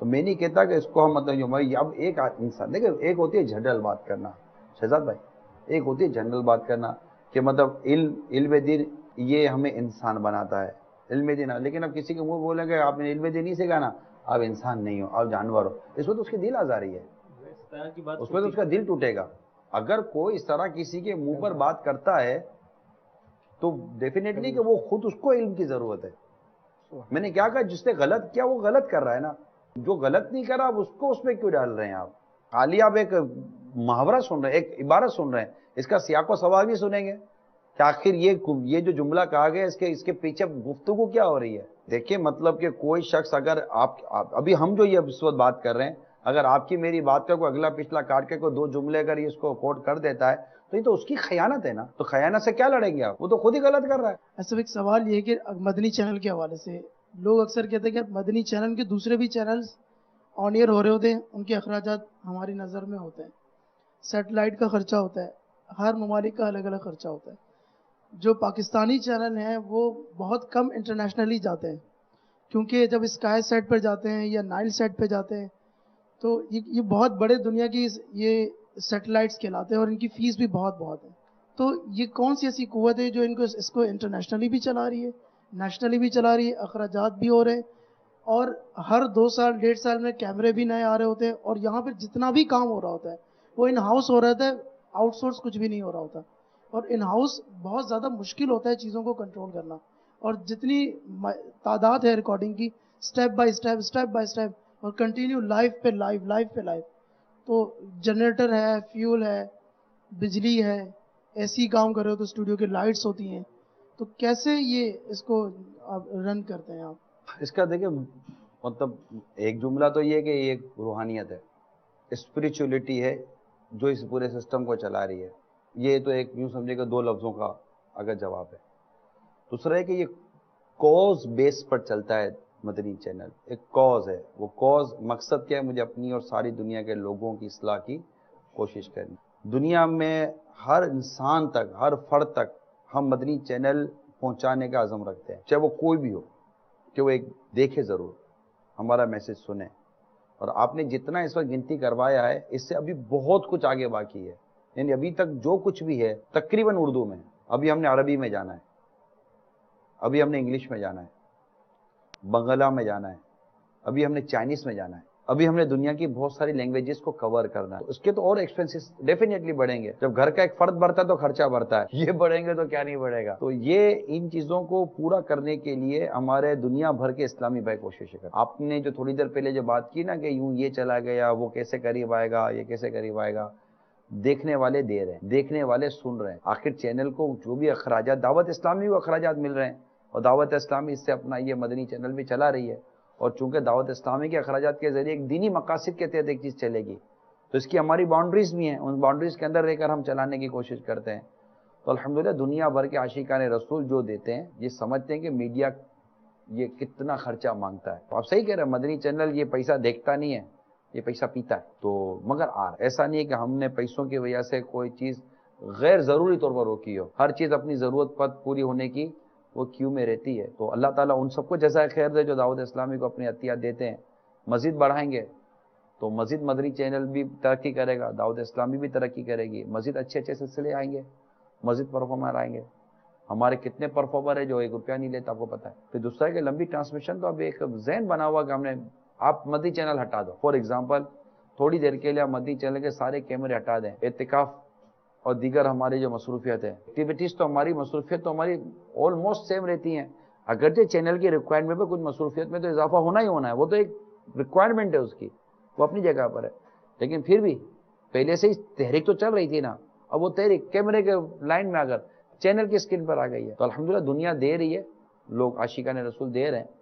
تو میں نہیں کہتا کہ اس کو ہم مطلب جو ہماری اب ایک انسان دیکھیں، ایک ہوتی ہے جنرل بات کرنا شہزاد بھائی، ایک ہوتی ہے جنرل بات کرنا کہ مطلب علم دین یہ ہمیں انسان بناتا ہے، علم دین، لیکن اب کسی کے منہ بولیں گے آپ نے علم دین نہیں سکھانا، آپ انسان نہیں ہو، آپ جانور ہو، اس وقت اس کی دل آزاری ہے، اس وقت اس کا دل ٹوٹے گا۔ اگر کوئی اس طرح کسی کے منہ پر بات کرتا ہے تو ڈیفینیٹلی کہ وہ خود اس کو علم کی ضرورت ہے۔ میں نے کیا کہا، جس نے غلط کیا وہ غلط کر رہا ہے نا، جو غلط نہیں کر رہا آپ اس کو اس میں کیوں ڈال رہے ہیں؟ آپ خالی آپ ایک محاورہ سن رہے ہیں، ایک عبارت سن رہے ہیں، اس کا سیاق و سباق بھی سنیں گے کہ آخر یہ جو جملہ کہا گیا اس کے پیچھے گفتگو کیا ہو رہی ہے۔ دیکھیں مطلب کہ کوئی شخص اگر آپ ابھی ہم جو یہ اس وقت بات کر رہے ہیں، اگر آپ کی میری بات کا کوئی اگلا پچھلا کاٹ کے کوئی دو جملے اگر اس کو کوٹ کر دیتا ہے تو یہ تو اس کی خیانت ہے نا، تو خیانت سے کیا لڑیں گے آپ؟ وہ تو خود ہی غلط کر رہا ہے۔ ایسا ایک سوال یہ ہے کہ مدنی چینل کے حوالے سے لوگ اکثر کہتے ہیں کہ مدنی چینل کے دوسرے بھی چینلز آن ایئر ہو رہے ہوتے ہیں، ان کے اخراجات ہماری نظر میں ہوتے ہیں، سیٹلائٹ کا خرچہ ہوتا ہے، ہر ممالک کا الگ الگ خرچہ ہوتا ہے۔ جو پاکستانی چینل ہیں وہ بہت کم انٹرنیشنلی جاتے ہیں، کیونکہ جب اسکائی سیٹ پر جاتے ہیں یا نائل سیٹ پہ جاتے ہیں تو یہ بہت بڑے دنیا کی یہ سیٹلائٹس کہلاتے ہیں اور ان کی فیس بھی بہت ہے۔ تو یہ کون سی ایسی قوت ہے جو اس کو انٹرنیشنلی بھی چلا رہی ہے، نیشنلی بھی چلا رہی ہے، اخراجات بھی ہو رہے ہیں، اور ہر 2 سال 1.5 سال میں کیمرے بھی نئے آ رہے ہوتے ہیں، اور یہاں پہ جتنا بھی کام ہو رہا ہوتا ہے وہ ان ہاؤس ہو رہا ہے، آؤٹ سورس کچھ بھی نہیں ہو رہا ہوتا، اور ان ہاؤس بہت زیادہ مشکل ہوتا ہے چیزوں کو کنٹرول کرنا، اور جتنی تعداد ہے ریکارڈنگ کی، سٹیپ بائی سٹیپ اور کنٹینیو لائف پہ لائف، تو جنریٹر ہے، فیول ہے، بجلی ہے، ایسی کام کر رہے ہو تو اسٹوڈیو کی لائٹس ہوتی ہیں، تو کیسے یہ اس کو آپ رن کرتے ہیں؟ آپ اس کا دیکھیں مطلب ایک جملہ تو یہ کہ یہ ایک روحانیت ہے، اسپریچولیٹی ہے جو اس پورے سسٹم کو چلا رہی ہے۔ یہ تو ایک یوں سمجھے کہ 2 لفظوں کا اگر جواب ہے۔ دوسرا ہے کہ یہ کوز بیس پر چلتا ہے مدنی چینل، ایک کوز ہے، وہ کوز مقصد کیا ہے؟ مجھے اپنی اور ساری دنیا کے لوگوں کی اصلاح کی کوشش کرنی۔ دنیا میں ہر انسان تک، ہر فرد تک ہم مدنی چینل پہنچانے کا عزم رکھتے ہیں، چاہے وہ کوئی بھی ہو، کہ وہ ایک دیکھے ضرور، ہمارا میسج سنیں۔ اور آپ نے جتنا اس وقت گنتی کروایا ہے اس سے ابھی بہت کچھ آگے باقی ہے، یعنی ابھی تک جو کچھ بھی ہے تقریباً اردو میں، ابھی ہم نے عربی میں جانا ہے، ابھی ہم نے انگلش میں جانا ہے، بنگلہ میں جانا ہے، ابھی ہم نے چائنیز میں جانا ہے، ابھی ہم نے دنیا کی بہت ساری لینگویجز کو کور کرنا ہے۔ اس کے تو اور ایکسپینسز ڈیفینیٹلی بڑھیں گے، جب گھر کا ایک فرد بڑھتا ہے تو خرچہ بڑھتا ہے، یہ بڑھیں گے تو کیا نہیں بڑھے گا۔ تو یہ ان چیزوں کو پورا کرنے کے لیے ہمارے دنیا بھر کے اسلامی بھائی کوشش کریں۔ آپ نے جو تھوڑی دیر پہلے جو بات کی نا کہ یوں یہ چلا گیا، وہ کیسے قریب آئے گا، یہ کیسے قریب آئے گا، دیکھنے والے دے رہے ہیں، دیکھنے والے سن رہے ہیں۔ آخر چینل کو جو بھی اخراجات، دعوت اسلامی کو اخراجات مل رہے ہیں، اور دعوت اسلامی اس سے اپنا یہ مدنی چینل بھی چلا رہی ہے، اور چونکہ دعوت اسلامی کے اخراجات کے ذریعے ایک دینی مقاصد کے تحت ایک چیز چلے گی، تو اس کی ہماری باؤنڈریز بھی ہیں، ان باؤنڈریز کے اندر رہ کر ہم چلانے کی کوشش کرتے ہیں۔ تو الحمدللہ دنیا بھر کے عاشقان رسول جو دیتے ہیں، یہ سمجھتے ہیں کہ میڈیا یہ کتنا خرچہ مانگتا ہے۔ تو آپ صحیح کہہ رہے ہیں، مدنی چینل یہ پیسہ دیکھتا نہیں ہے، یہ پیسہ پیتا ہے، تو مگر ایسا نہیں ہے کہ ہم نے پیسوں کی وجہ سے کوئی چیز غیر ضروری طور پر روکی ہو۔ ہر چیز اپنی ضرورت پر پوری ہونے کی وہ کیوں میں رہتی ہے۔ تو اللہ تعالیٰ ان سب کو جزائے خیر دے جو دعوت اسلامی کو اپنی عطیات دیتے ہیں۔ مزید بڑھائیں گے تو مزید مدنی چینل بھی ترقی کرے گا، دعوت اسلامی بھی ترقی کرے گی، مزید اچھے اچھے سلسلے آئیں گے، مزید پرفارمر آئیں گے۔ ہمارے کتنے پرفارمر ہے جو 1 روپیہ نہیں لیتا، آپ کو پتا ہے۔ پھر دوسرا ہے کہ لمبی ٹرانسمیشن، تو اب ایک ذہن بنا ہوا کہ ہم نے، آپ مدنی چینل ہٹا دو، فار ایگزامپل تھوڑی دیر کے لیے آپ مدنی چینل کے سارے کیمرے ہٹا دیں، اعتکاف اور دیگر ہماری جو مصروفیت ہے، ایکٹیویٹیز، تو ہماری مصروفیت تو ہماری آلموسٹ سیم رہتی ہیں، اگرچہ چینل کی ریکوائرمنٹ میں کچھ مصروفیت میں تو اضافہ ہونا ہی ہونا ہے، وہ تو ایک ریکوائرمنٹ ہے اس کی، وہ اپنی جگہ پر ہے، لیکن پھر بھی پہلے سے ہی تحریک تو چل رہی تھی نا، اب وہ تحریک کیمرے کے لائن میں اگر چینل کی اسکرین پر آ گئی ہے، تو الحمدللہ دنیا دے رہی ہے، لوگ عاشقان رسول دے رہے ہیں،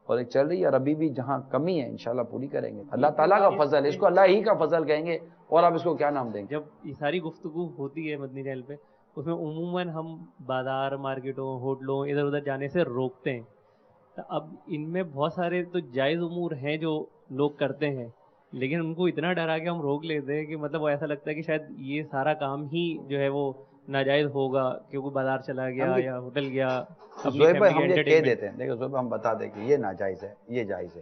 اور ایک چل رہی ہے، اور ابھی بھی جہاں کمی ہے انشاءاللہ پوری کریں گے۔ اللہ تعالیٰ کا فضل ہے، اس کو اللہ ہی کا فضل کہیں گے، اور آپ اس کو کیا نام دیں گے؟ جب یہ ساری گفتگو ہوتی ہے مدنی چینل پہ، اس میں عموماً ہم بازار، مارکیٹوں، ہوٹلوں، ادھر ادھر جانے سے روکتے ہیں، تو اب ان میں بہت سارے تو جائز امور ہیں جو لوگ کرتے ہیں، لیکن ان کو اتنا ڈرا کے ہم روک لیتے ہیں کہ مطلب وہ ایسا لگتا ہے کہ شاید یہ سارا کام ہی جو ہے وہ ناجائز ہوگا، کیونکہ بازار چلا گیا یا ہوٹل گیا۔ زہیب بھائی ہم یہ کہہ دیتے ہیں، دیکھو زہیب ہم بتا دیں کہ یہ ناجائز ہے، یہ جائز ہے،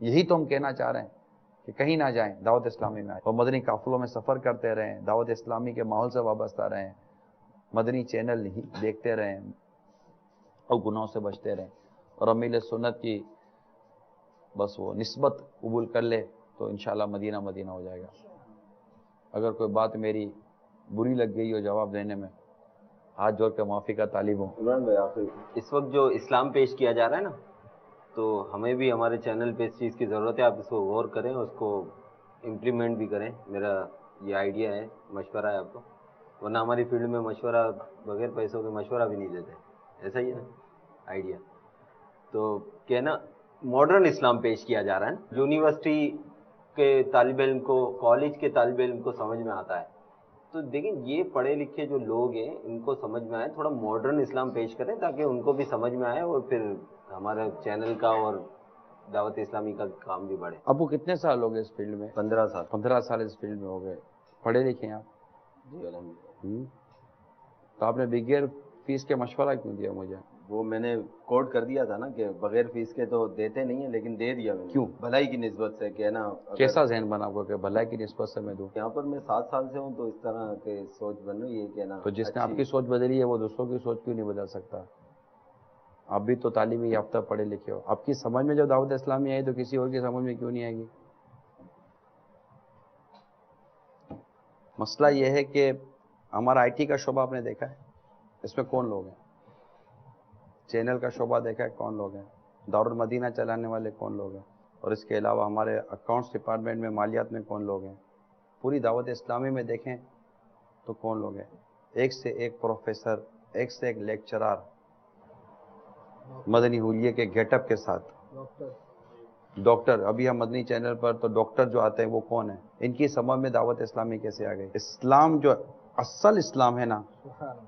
یہی تو ہم کہنا چاہ رہے ہیں کہ کہیں نہ جائیں، دعوت اسلامی میں آئیں اور مدنی قافلوں میں سفر کرتے رہیں، دعوت اسلامی کے ماحول سے وابستہ رہیں، مدنی چینل ہی دیکھتے رہیں اور گناہوں سے بچتے رہیں، اور امیل سنت کی بس وہ نسبت قبول کر لے تو انشاءاللہ مدینہ مدینہ ہو جائے گا۔ اگر کوئی بات میری بری لگ گئی ہو جواب دینے میں، ہاتھ جوڑ کے معافی کا طالب ہوں۔ عمران بھائی آخری، اس وقت جو اسلام پیش کیا جا رہا ہے نا، تو ہمیں بھی ہمارے چینل پہ اس چیز کی ضرورت ہے، آپ اس کو غور کریں اور اس کو امپلیمنٹ بھی کریں۔ میرا یہ آئیڈیا ہے، مشورہ ہے آپ کو، ورنہ ہماری فیلڈ میں مشورہ بغیر پیسوں کے مشورہ بھی نہیں دیتے، ایسا ہی ہے نا آئیڈیا۔ تو کہ نا ماڈرن اسلام پیش کیا جا رہا ہے، یونیورسٹی کے طالب علم کو، کالج کے طالب علم کو سمجھ میں آتا ہے، تو دیکھیں یہ پڑھے لکھے جو لوگ ہیں ان کو سمجھ میں آئے، تھوڑا ماڈرن اسلام پیش کریں تاکہ ان کو بھی سمجھ میں آئے اور پھر ہمارے چینل کا اور دعوت اسلامی کا کام بھی بڑھے۔ ابو کتنے سال ہو گئے اس فیلڈ میں؟ 15 سال۔ 15 سال اس فیلڈ میں ہو گئے، پڑھے لکھے ہیں آپ؟ جی الحمدللہ۔ تو آپ نے بغیر فیس کے مشورہ کیوں دیا مجھے؟ وہ میں نے کوڈ کر دیا تھا نا کہ بغیر فیس کے تو دیتے نہیں ہیں، لیکن دے دیا میں نے۔ کیوں؟ بھلائی کی نسبت سے کہ نا کیسا ذہن بنا آپ کو کہ بھلائی کی نسبت سے میں دوں؟ یہاں پر میں 7 سال سے ہوں تو اس طرح کے سوچ بن رہی ہے کہ نا، تو جس نے آپ کی سوچ بدلی ہے وہ دوسروں کی سوچ کیوں نہیں بدل سکتا؟ آپ بھی تو تعلیمی یافتہ پڑھے لکھے ہو، آپ کی سمجھ میں جب دعوت اسلامی آئی تو کسی اور کی سمجھ میں کیوں نہیں آئے گی؟ مسئلہ یہ ہے کہ ہمارا آئی ٹی کا شعبہ آپ نے دیکھا ہے، اس میں کون لوگ ہیں؟ چینل کا شعبہ دیکھا ہے، کون لوگ ہیں؟ دارالمدینہ چلانے والے کون لوگ ہیں؟ اور اس کے علاوہ ہمارے اکاؤنٹس ڈپارٹمنٹ میں، مالیات میں کون لوگ ہیں؟ پوری دعوت اسلامی میں دیکھیں تو کون لوگ ہیں؟ ایک سے ایک پروفیسر، ایک سے ایک لیکچرار، مدنی حلیے کے گیٹ اپ کے ساتھ، ڈاکٹر۔ ابھی ہم مدنی چینل پر تو ڈاکٹر جو آتے ہیں وہ کون ہیں؟ ان کی سمجھ میں دعوت اسلامی کیسے آ گئی؟ اسلام جو اصل اسلام ہے نا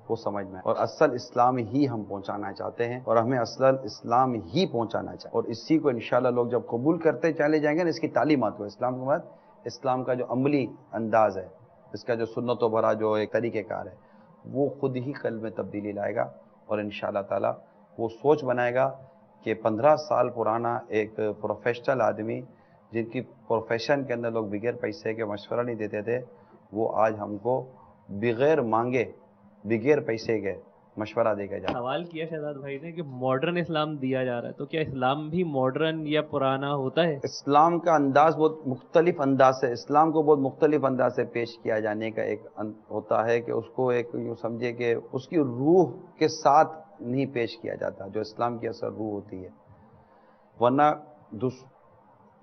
وہ سمجھ میں، اور اصل اسلام ہی ہم پہنچانا چاہتے ہیں، اور ہمیں اصل اسلام ہی پہنچانا چاہتے ہیں، اور اسی کو انشاءاللہ لوگ جب قبول کرتے چلے جائیں گے نا، اس کی تعلیمات کو، اسلام کے بعد اسلام کا جو عملی انداز ہے، اس کا جو سنت و بھرا جو ایک طریقہ کار ہے، وہ خود ہی قلب میں تبدیلی لائے گا، اور انشاءاللہ تعالی وہ سوچ بنائے گا کہ 15 سال پرانا ایک پروفیشنل آدمی جن کی پروفیشن کے اندر لوگ بغیر پیسے کے مشورہ نہیں دیتے تھے، وہ آج ہم کو بغیر مانگے، بغیر پیسے کے مشورہ دے کے جائے۔ سوال کیا شہزاد بھائی نے کہ ماڈرن اسلام دیا جا رہا ہے، تو کیا اسلام بھی ماڈرن یا پرانا ہوتا ہے؟ اسلام کا انداز بہت مختلف انداز سے، اسلام کو بہت مختلف انداز سے پیش کیا جانے کا ایک ہوتا ہے کہ اس کو ایک یوں سمجھے کہ اس کی روح کے ساتھ نہیں پیش کیا جاتا جو اسلام کی اصل روح ہوتی ہے، ورنہ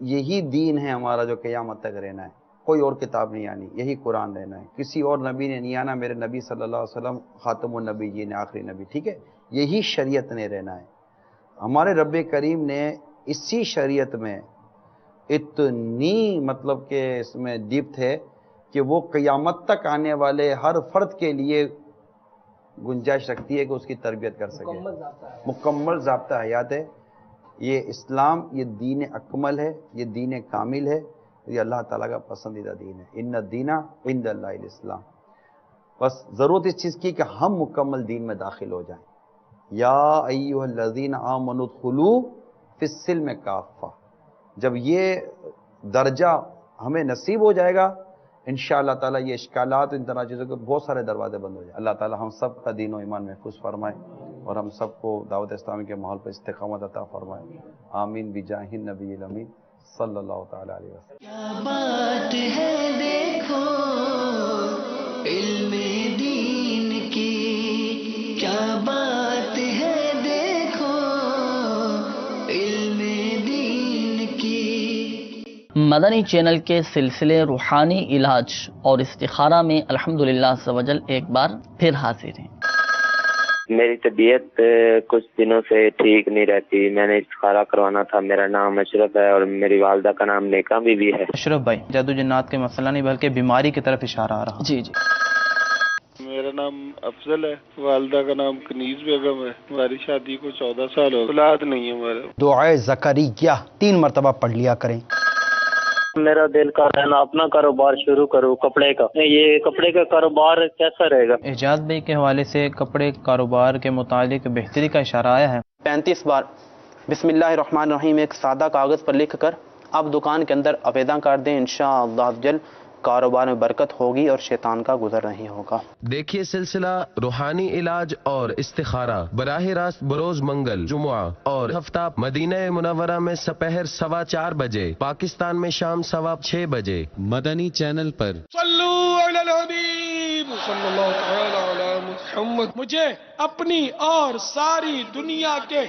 یہی دین ہے ہمارا جو قیامت تک رہنا ہے، کوئی اور کتاب نہیں آنی، یہی قرآن رہنا ہے، کسی اور نبی نے نہیں آنا، میرے نبی صلی اللہ علیہ وسلم خاتم النبیین آخری نبی، ٹھیک ہے، یہی شریعت نے رہنا ہے۔ ہمارے رب کریم نے اسی شریعت میں اتنی مطلب کہ اس میں ڈیپتھ ہے کہ وہ قیامت تک آنے والے ہر فرد کے لیے گنجائش رکھتی ہے کہ اس کی تربیت کر سکے، مکمل ضابطہ حیات ہے۔ یہ اسلام، یہ دین اکمل ہے، یہ دین کامل ہے، یہ اللہ تعالیٰ کا پسندیدہ دین ہے۔ ان الدین عند اللہ الاسلام۔ بس ضرورت اس چیز کی کہ ہم مکمل دین میں داخل ہو جائیں۔ یا ایھا الذین آمنوا ادخلوا فی السلم کافہ، جب یہ درجہ ہمیں نصیب ہو جائے گا انشاءاللہ تعالیٰ یہ اشکالات ان طرح چیزوں کے بہت سارے دروازے بند ہو جائیں۔ اللہ تعالیٰ ہم سب کا دین و ایمان محفوظ فرمائے اور ہم سب کو دعوت اسلامی کے ماحول پر استقامت عطا فرمائے، آمین بجاہ النبی الامین صلی اللہ تعالی علیہ وسلم۔ کیا بات ہے دیکھو علم دین کی، کیا بات ہے دیکھو علم دین کی۔ مدنی چینل کے سلسلے روحانی علاج اور استخارہ میں الحمدللہ عز و جل ایک بار پھر حاضر ہیں۔ میری طبیعت کچھ دنوں سے ٹھیک نہیں رہتی، میں نے استخارہ کروانا تھا۔ میرا نام اشرف ہے اور میری والدہ کا نام نیکا بی بی ہے۔ اشرف بھائی، جادو جنات کے مسئلہ نہیں بلکہ بیماری کی طرف اشارہ آ رہا۔ جی جی۔ میرا نام افضل ہے، والدہ کا نام کنیز بیگم ہے، ہماری شادی کو 14 سال ہو، اولاد نہیں ہے ہمارے۔ دعائے زکریا 3 مرتبہ پڑھ لیا کریں۔ میرا دل کا رہنا اپنا کاروبار شروع کروں کپڑے کا، یہ کپڑے کا کاروبار کیسا رہے گا؟ اعجاز بھائی کے حوالے سے کپڑے کاروبار کے متعلق بہتری کا اشارہ آیا ہے۔ 35 بار بسم اللہ الرحمن الرحیم ایک سادہ کاغذ پر لکھ کر آپ دکان کے اندر عقیدہ کر دیں، انشاءاللہ جل کاروبار میں برکت ہوگی اور شیطان کا گزر نہیں ہوگا۔ دیکھیے سلسلہ روحانی علاج اور استخارہ براہ راست بروز منگل، جمعہ اور ہفتہ مدینہ منورہ میں سپہر 4:15 بجے، پاکستان میں شام 6:15 بجے، مدنی چینل پر۔ صلو علی الحبیب صلی اللہ تعالی علی محمد۔ مجھے اپنی اور ساری دنیا کے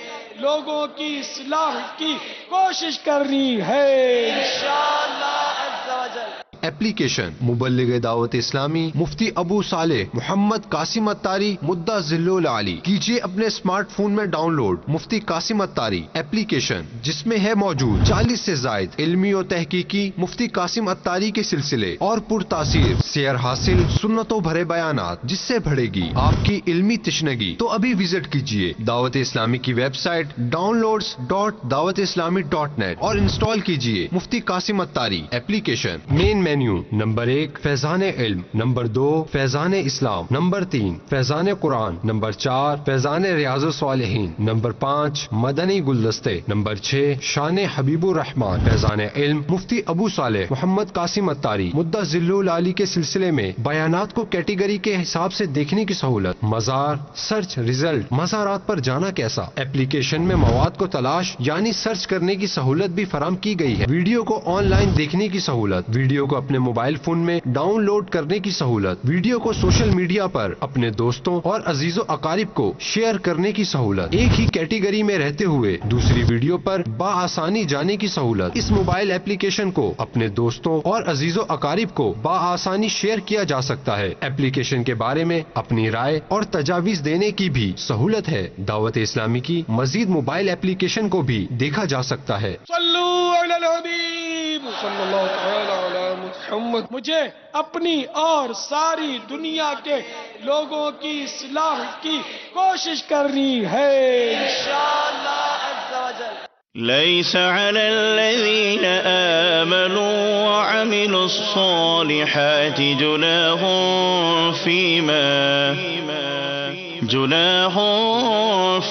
لوگوں کی اصلاح کی کوشش کرنی ہے انشاءاللہ عز و جل۔ ایپلیکیشن مبلغ دعوت اسلامی مفتی ابو صالح محمد قاسم اتاری مدہ ذل العالی، کیجیے اپنے اسمارٹ فون میں ڈاؤن لوڈ مفتی قاسم اتاری ایپلیکیشن، جس میں ہے موجود 40 سے زائد علمی و تحقیقی مفتی قاسم اتاری کے سلسلے اور پرتاثیر سیر حاصل سنتوں بھرے بیانات، جس سے بڑھے گی آپ کی علمی تشنگی۔ تو ابھی وزٹ کیجیے دعوت اسلامی کی ویب سائٹ downloads.dawatislami.net اور انسٹال کیجیے مفتی قاسم اتاری ایپلیکیشن۔ مین مینیو نمبر 1 فیضان علم، نمبر 2 فیضان اسلام، نمبر 3 فیضان قرآن، نمبر 4 فیضان ریاض الصالحین، نمبر 5 مدنی گلدستے، نمبر 6 شان حبیب الرحمان۔ فیضان علم مفتی ابو صالح محمد قاسم اتاری مدہ ذل العالی کے سلسلے میں بیانات کو کیٹیگری کے حساب سے دیکھنے کی سہولت، مزار سرچ ریزلٹ، مزارات پر جانا کیسا، ایپلیکیشن میں مواد کو تلاش یعنی سرچ کرنے کی سہولت بھی فراہم کی گئی ہے، ویڈیو کو آن لائن دیکھنے کی سہولت، ویڈیو کو اپنے موبائل فون میں ڈاؤن لوڈ کرنے کی سہولت، ویڈیو کو سوشل میڈیا پر اپنے دوستوں اور عزیز و اقارب کو شیئر کرنے کی سہولت، ایک ہی کیٹیگری میں رہتے ہوئے دوسری ویڈیو پر بآسانی جانے کی سہولت۔ اس موبائل ایپلیکیشن کو اپنے دوستوں اور عزیز و اقارب کو بآسانی شیئر کیا جا سکتا ہے۔ ایپلیکیشن کے بارے میں اپنی رائے اور تجاویز دینے کی بھی سہولت ہے۔ دعوت اسلامی کی مزید موبائل ایپلیکیشن کو بھی دیکھا جا سکتا ہے۔ صلو علی الحبیب صلی اللہ تعالی علی محمد۔ مجھے اپنی اور ساری دنیا کے لوگوں کی اصلاح کی کوشش کرنی ہے انشاءاللہ عز و جل۔ ليس على الذين آمنوا وعملوا الصالحات جناح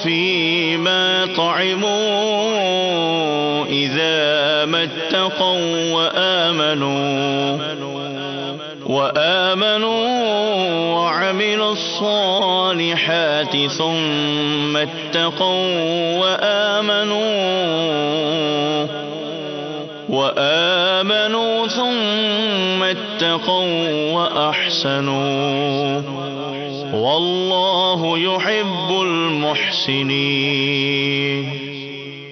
فيما طعموا إذا ما اتقوا وآمنوا وعملوا الصالحات ثم اتقوا وآمنوا ثم اتقوا وأحسنوا واللہ یحب المحسنین۔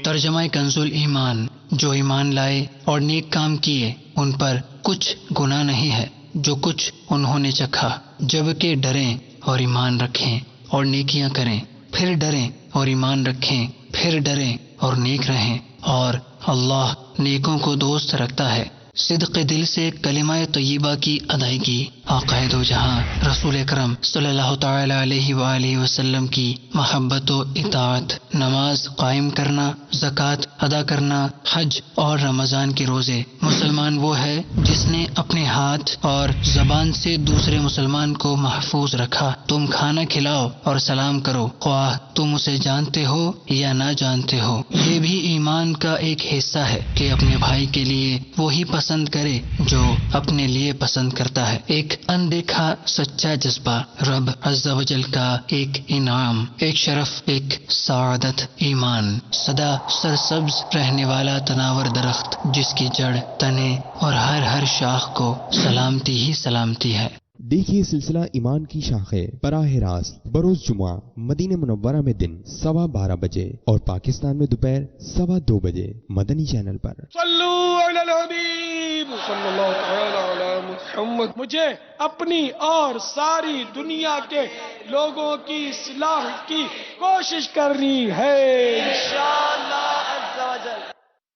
ترجمہ کنز الایمان، جو ایمان لائے اور نیک کام کیے ان پر کچھ گناہ نہیں ہے جو کچھ انہوں نے چکھا، جبکہ ڈریں اور ایمان رکھیں اور نیکیاں کریں، پھر ڈریں اور ایمان رکھیں، پھر ڈریں اور نیک رہیں، اور اللہ نیکوں کو دوست رکھتا ہے۔ صدق دل سے کلمہ طیبہ کی ادائیگی، آقائے دو جہاں رسول اکرم صلی اللہ تعالی علیہ وآلہ وسلم کی محبت و اطاعت، نماز قائم کرنا، زکوٰۃ ادا کرنا، حج اور رمضان کے روزے۔ مسلمان وہ ہے جس نے اپنے ہاتھ اور زبان سے دوسرے مسلمان کو محفوظ رکھا۔ تم کھانا کھلاؤ اور سلام کرو، خواہ تم اسے جانتے ہو یا نہ جانتے ہو۔ یہ بھی ایمان کا ایک حصہ ہے کہ اپنے بھائی کے لیے وہی پسند کرے جو اپنے لیے پسند کرتا ہے۔ ایک اندیکھا سچا جذبہ، رب عز و جل کا ایک انعام، ایک شرف، ایک سعادت۔ ایمان سدا سرسبز رہنے والا تناور درخت جس کی جڑ، تنے اور ہر شاخ کو سلامتی ہی سلامتی ہے۔ دیکھیے سلسلہ ایمان کی شاخیں براہ راست بروز جمعہ مدینہ منورہ میں دن 12:15 بجے اور پاکستان میں دوپہر 2:15 بجے مدنی چینل پر۔ صلو علی الحبیب صلی اللہ تعالی علی محمد۔ مجھے اپنی اور ساری دنیا کے لوگوں کی اصلاح کی کوشش کرنی ہے انشاءاللہ عز و جل۔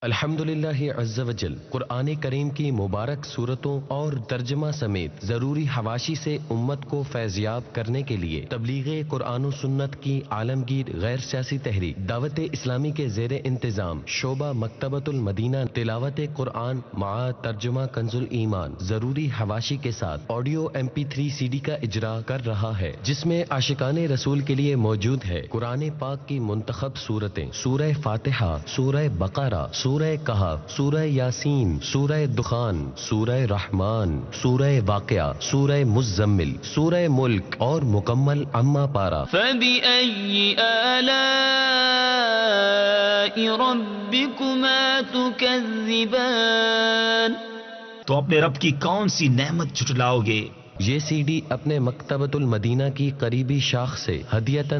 الحمدللہ عز و جل قرآن کریم کی مبارک صورتوں اور ترجمہ سمیت ضروری حواشی سے امت کو فیضیاب کرنے کے لیے تبلیغ قرآن و سنت کی عالمگیر غیر سیاسی تحریک دعوت اسلامی کے زیر انتظام شعبہ مکتبۃ المدینہ تلاوت قرآن مع ترجمہ کنز الایمان ضروری حواشی کے ساتھ آڈیو MP3 CD کا اجرا کر رہا ہے، جس میں عاشقان رسول کے لیے موجود ہے قرآن پاک کی منتخب صورتیں، سورہ فاتحہ، سورہ بقرہ، سورہ کہف، سورہ یاسین، سورہ دخان، سورہ رحمان، سورہ واقعہ، سورہ مزمل، سورہ ملک اور مکمل اما پارہ۔ فبأي آلاء ربكما تكذبان؟ تو اپنے رب کی کون سی نعمت جھٹلاؤ گے؟ یہ سی ڈی اپنے مکتبۃ المدینہ کی قریبی شاخ سے ہدیۃً